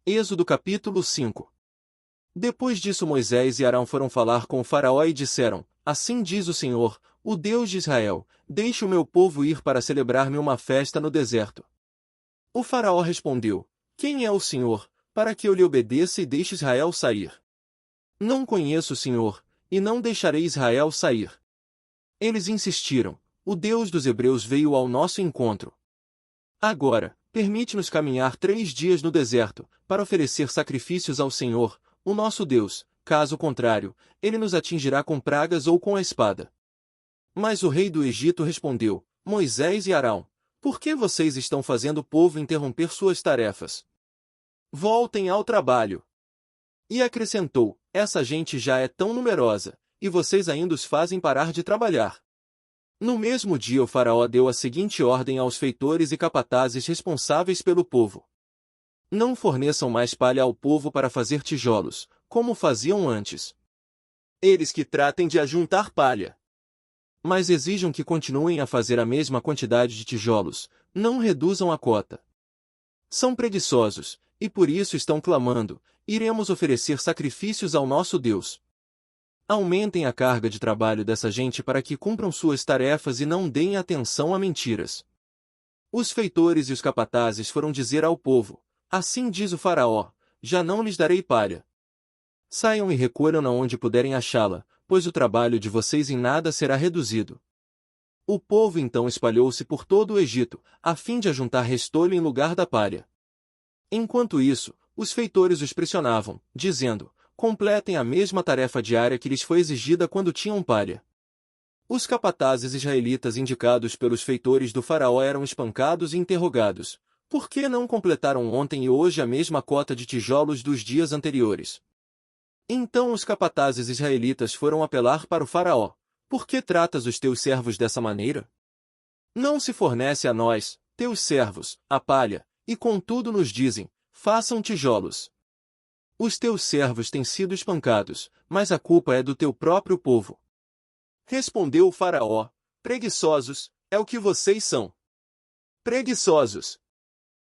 Êxodo capítulo 5. Depois disso Moisés e Arão foram falar com o faraó e disseram: Assim diz o Senhor, o Deus de Israel, deixe o meu povo ir para celebrar-me uma festa no deserto. O faraó respondeu: Quem é o Senhor, para que eu lhe obedeça e deixe Israel sair? Não conheço o Senhor, e não deixarei Israel sair. Eles insistiram: O Deus dos Hebreus veio ao nosso encontro. Agora, permite-nos caminhar 3 dias no deserto, para oferecer sacrifícios ao Senhor, o nosso Deus, caso contrário, ele nos atingirá com pragas ou com a espada. Mas o rei do Egito respondeu: Moisés e Arão, por que vocês estão fazendo o povo interromper suas tarefas? Voltem ao trabalho. E acrescentou: Essa gente já é tão numerosa, e vocês ainda os fazem parar de trabalhar. No mesmo dia o faraó deu a seguinte ordem aos feitores e capatazes responsáveis pelo povo: Não forneçam mais palha ao povo para fazer tijolos, como faziam antes. Eles que tratem de ajuntar palha. Mas exijam que continuem a fazer a mesma quantidade de tijolos, não reduzam a cota. São preguiçosos, e por isso estão clamando: Iremos oferecer sacrifícios ao nosso Deus. Aumentem a carga de trabalho dessa gente para que cumpram suas tarefas e não deem atenção a mentiras. Os feitores e os capatazes foram dizer ao povo: Assim diz o faraó, já não lhes darei palha. Saiam e recolham-na onde puderem achá-la, pois o trabalho de vocês em nada será reduzido. O povo então espalhou-se por todo o Egito, a fim de ajuntar restolho em lugar da palha. Enquanto isso, os feitores os pressionavam, dizendo: Completem a mesma tarefa diária que lhes foi exigida quando tinham palha. Os capatazes israelitas indicados pelos feitores do faraó eram espancados e interrogados: Por que não completaram ontem e hoje a mesma cota de tijolos dos dias anteriores? Então os capatazes israelitas foram apelar para o faraó: Por que tratas os teus servos dessa maneira? Não se fornece a nós, teus servos, a palha, e contudo nos dizem: Façam tijolos. Os teus servos têm sido espancados, mas a culpa é do teu próprio povo. Respondeu o faraó: Preguiçosos, é o que vocês são. Preguiçosos.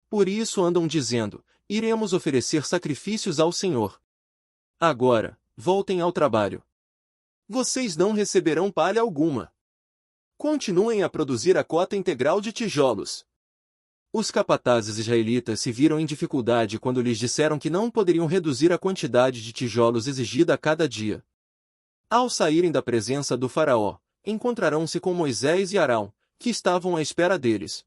Por isso andam dizendo: Iremos oferecer sacrifícios ao Senhor. Agora, voltem ao trabalho. Vocês não receberão palha alguma. Continuem a produzir a cota integral de tijolos. Os capatazes israelitas se viram em dificuldade quando lhes disseram que não poderiam reduzir a quantidade de tijolos exigida a cada dia. Ao saírem da presença do faraó, encontrarão-se com Moisés e Arão, que estavam à espera deles.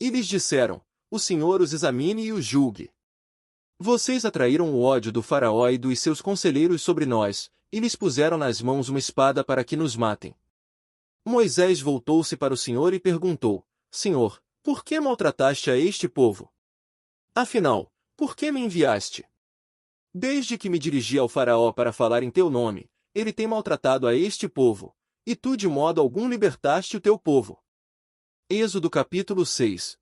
E lhes disseram: O Senhor os examine e os julgue. Vocês atraíram o ódio do faraó e dos seus conselheiros sobre nós, e lhes puseram nas mãos uma espada para que nos matem. Moisés voltou-se para o Senhor e perguntou: Senhor, por que maltrataste a este povo? Afinal, por que me enviaste? Desde que me dirigi ao faraó para falar em teu nome, ele tem maltratado a este povo, e tu de modo algum libertaste o teu povo. Êxodo capítulo 6.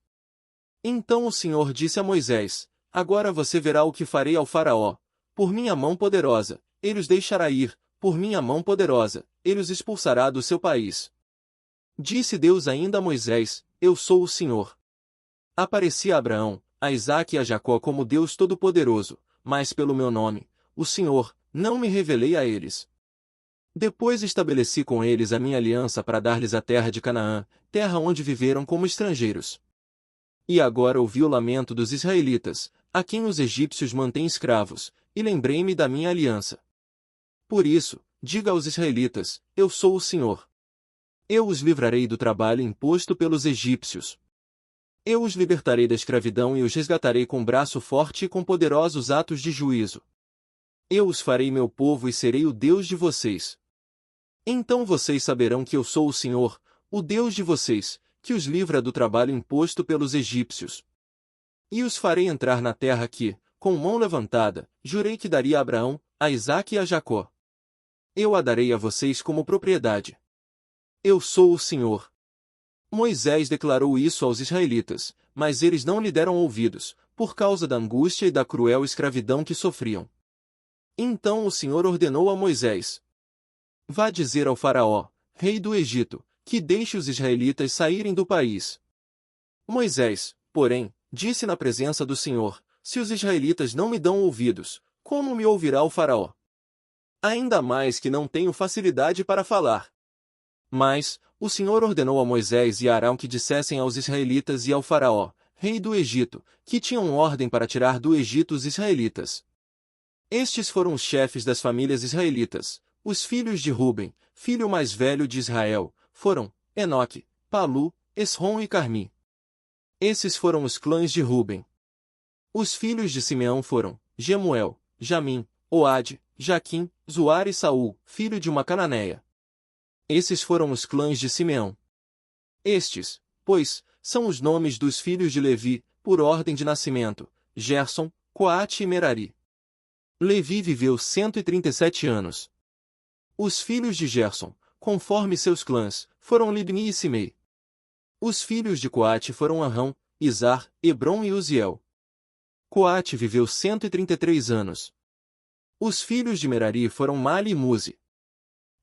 Então o Senhor disse a Moisés: Agora você verá o que farei ao faraó. Por minha mão poderosa, ele os deixará ir, por minha mão poderosa, ele os expulsará do seu país. Disse Deus ainda a Moisés: Eu sou o Senhor. Apareci a Abraão, a Isaque e a Jacó como Deus Todo-Poderoso, mas pelo meu nome, o Senhor, não me revelei a eles. Depois estabeleci com eles a minha aliança para dar-lhes a terra de Canaã, terra onde viveram como estrangeiros. E agora ouvi o lamento dos israelitas, a quem os egípcios mantêm escravos, e lembrei-me da minha aliança. Por isso, diga aos israelitas: Eu sou o Senhor. Eu os livrarei do trabalho imposto pelos egípcios. Eu os libertarei da escravidão e os resgatarei com braço forte e com poderosos atos de juízo. Eu os farei meu povo e serei o Deus de vocês. Então vocês saberão que eu sou o Senhor, o Deus de vocês, que os livra do trabalho imposto pelos egípcios. E os farei entrar na terra que, com mão levantada, jurei que daria a Abraão, a Isaque e a Jacó. Eu a darei a vocês como propriedade. Eu sou o Senhor. Moisés declarou isso aos israelitas, mas eles não lhe deram ouvidos, por causa da angústia e da cruel escravidão que sofriam. Então o Senhor ordenou a Moisés: Vá dizer ao faraó, rei do Egito, que deixe os israelitas saírem do país. Moisés, porém, disse na presença do Senhor: se os israelitas não me dão ouvidos, como me ouvirá o faraó? Ainda mais que não tenho facilidade para falar. Mas, o Senhor ordenou a Moisés e a Arão que dissessem aos israelitas e ao faraó, rei do Egito, que tinham ordem para tirar do Egito os israelitas. Estes foram os chefes das famílias israelitas. Os filhos de Ruben, filho mais velho de Israel, foram Enoque, Palu, Esrom e Carmi. Esses foram os clãs de Ruben. Os filhos de Simeão foram Gemuel, Jamim, Oade, Jaquim, Zoar e Saul, filho de uma cananeia. Esses foram os clãs de Simeão. Estes, pois, são os nomes dos filhos de Levi, por ordem de nascimento: Gerson, Coate e Merari. Levi viveu 137 anos. Os filhos de Gerson, conforme seus clãs, foram Libni e Simei. Os filhos de Coate foram Arão, Izar, Hebron e Uziel. Coate viveu 133 anos. Os filhos de Merari foram Mali e Muzi.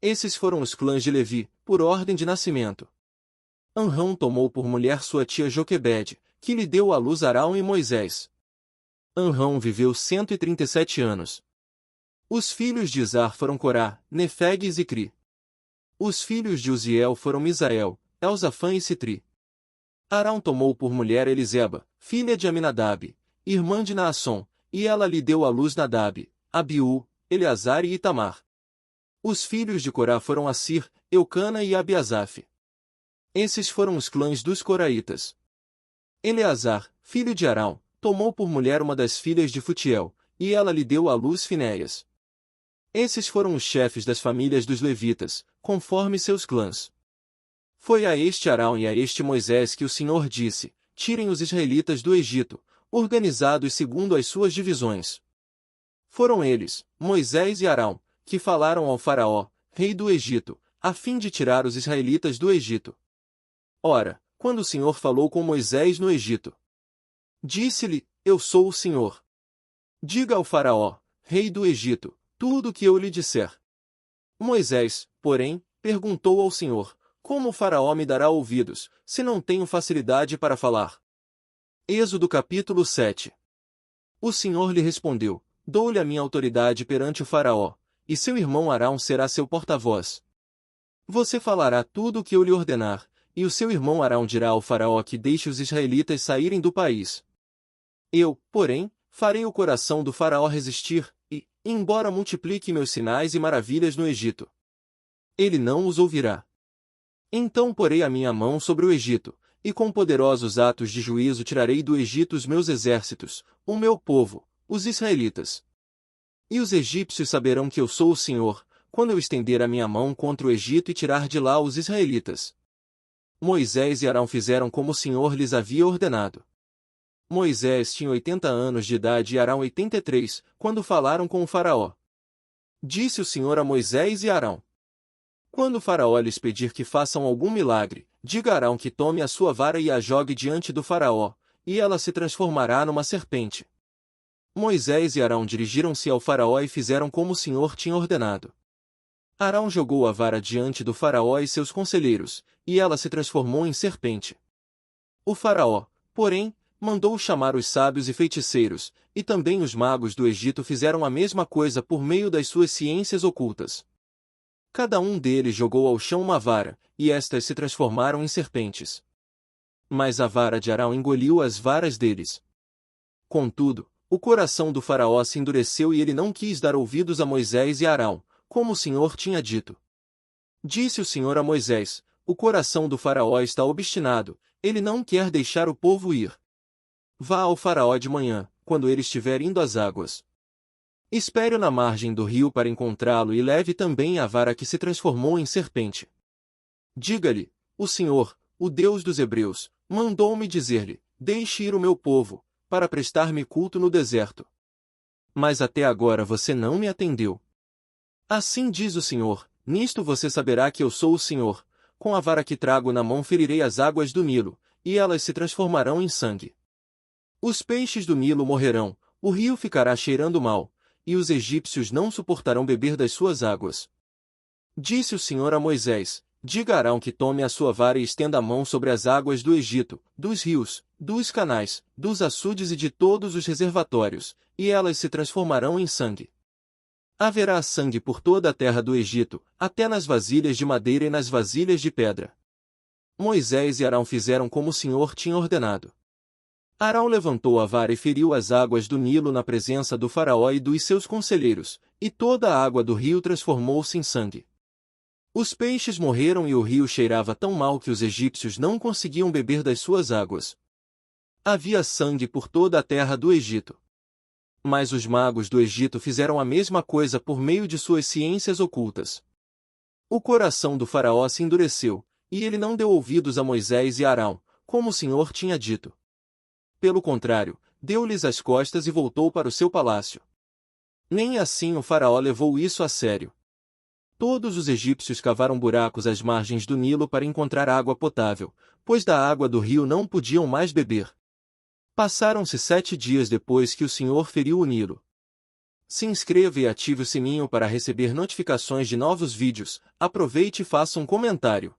Esses foram os clãs de Levi, por ordem de nascimento. Arão tomou por mulher sua tia Joquebede, que lhe deu à luz Arão e Moisés. Arão viveu 137 anos. Os filhos de Izar foram Corá, Nefeg e Zicri. Os filhos de Uziel foram Misael, Elzafã e Citri. Arão tomou por mulher Eliseba, filha de Aminadab, irmã de Naasson, e ela lhe deu à luz Nadab, Abiú, Eleazar e Itamar. Os filhos de Corá foram Assir, Eucana e Abiasaf. Esses foram os clãs dos coraitas. Eleazar, filho de Arão, tomou por mulher uma das filhas de Futiel, e ela lhe deu à luz Finéias. Esses foram os chefes das famílias dos levitas, conforme seus clãs. Foi a este Arão e a este Moisés que o Senhor disse: tirem os israelitas do Egito, organizados segundo as suas divisões. Foram eles, Moisés e Arão, que falaram ao faraó, rei do Egito, a fim de tirar os israelitas do Egito. Ora, quando o Senhor falou com Moisés no Egito, disse-lhe: eu sou o Senhor. Diga ao faraó, rei do Egito, tudo o que eu lhe disser. Moisés, porém, perguntou ao Senhor: como o faraó me dará ouvidos, se não tenho facilidade para falar? Êxodo capítulo 7. O Senhor lhe respondeu: dou-lhe a minha autoridade perante o faraó, e seu irmão Arão será seu porta-voz. Você falará tudo o que eu lhe ordenar, e o seu irmão Arão dirá ao faraó que deixe os israelitas saírem do país. Eu, porém, farei o coração do faraó resistir, e, embora multiplique meus sinais e maravilhas no Egito, ele não os ouvirá. Então porei a minha mão sobre o Egito, e com poderosos atos de juízo tirarei do Egito os meus exércitos, o meu povo, os israelitas. E os egípcios saberão que eu sou o Senhor, quando eu estender a minha mão contra o Egito e tirar de lá os israelitas. Moisés e Arão fizeram como o Senhor lhes havia ordenado. Moisés tinha 80 anos de idade e Arão 83, quando falaram com o faraó. Disse o Senhor a Moisés e Arão: quando o faraó lhes pedir que façam algum milagre, diga a Arão que tome a sua vara e a jogue diante do faraó, e ela se transformará numa serpente. Moisés e Arão dirigiram-se ao faraó e fizeram como o Senhor tinha ordenado. Arão jogou a vara diante do faraó e seus conselheiros, e ela se transformou em serpente. O faraó, porém, mandou chamar os sábios e feiticeiros, e também os magos do Egito fizeram a mesma coisa por meio das suas ciências ocultas. Cada um deles jogou ao chão uma vara, e estas se transformaram em serpentes. Mas a vara de Arão engoliu as varas deles. Contudo, o coração do faraó se endureceu e ele não quis dar ouvidos a Moisés e a Arão, como o Senhor tinha dito. Disse o Senhor a Moisés: o coração do faraó está obstinado, ele não quer deixar o povo ir. Vá ao faraó de manhã, quando ele estiver indo às águas. Espere-o na margem do rio para encontrá-lo e leve também a vara que se transformou em serpente. Diga-lhe: o Senhor, o Deus dos Hebreus, mandou-me dizer-lhe: deixe ir o meu povo, para prestar-me culto no deserto. Mas até agora você não me atendeu. Assim diz o Senhor: nisto você saberá que eu sou o Senhor, com a vara que trago na mão ferirei as águas do Nilo, e elas se transformarão em sangue. Os peixes do Nilo morrerão, o rio ficará cheirando mal, e os egípcios não suportarão beber das suas águas. Disse o Senhor a Moisés: Diga a Arão que tome a sua vara e estenda a mão sobre as águas do Egito, dos rios, dos canais, dos açudes e de todos os reservatórios, e elas se transformarão em sangue. Haverá sangue por toda a terra do Egito, até nas vasilhas de madeira e nas vasilhas de pedra. Moisés e Arão fizeram como o Senhor tinha ordenado. Arão levantou a vara e feriu as águas do Nilo na presença do faraó e dos seus conselheiros, e toda a água do rio transformou-se em sangue. Os peixes morreram e o rio cheirava tão mal que os egípcios não conseguiam beber das suas águas. Havia sangue por toda a terra do Egito. Mas os magos do Egito fizeram a mesma coisa por meio de suas ciências ocultas. O coração do faraó se endureceu, e ele não deu ouvidos a Moisés e Arão, como o Senhor tinha dito. Pelo contrário, deu-lhes as costas e voltou para o seu palácio. Nem assim o faraó levou isso a sério. Todos os egípcios cavaram buracos às margens do Nilo para encontrar água potável, pois da água do rio não podiam mais beber. Passaram-se 7 dias depois que o Senhor feriu o Nilo. Se inscreva e ative o sininho para receber notificações de novos vídeos, aproveite e faça um comentário.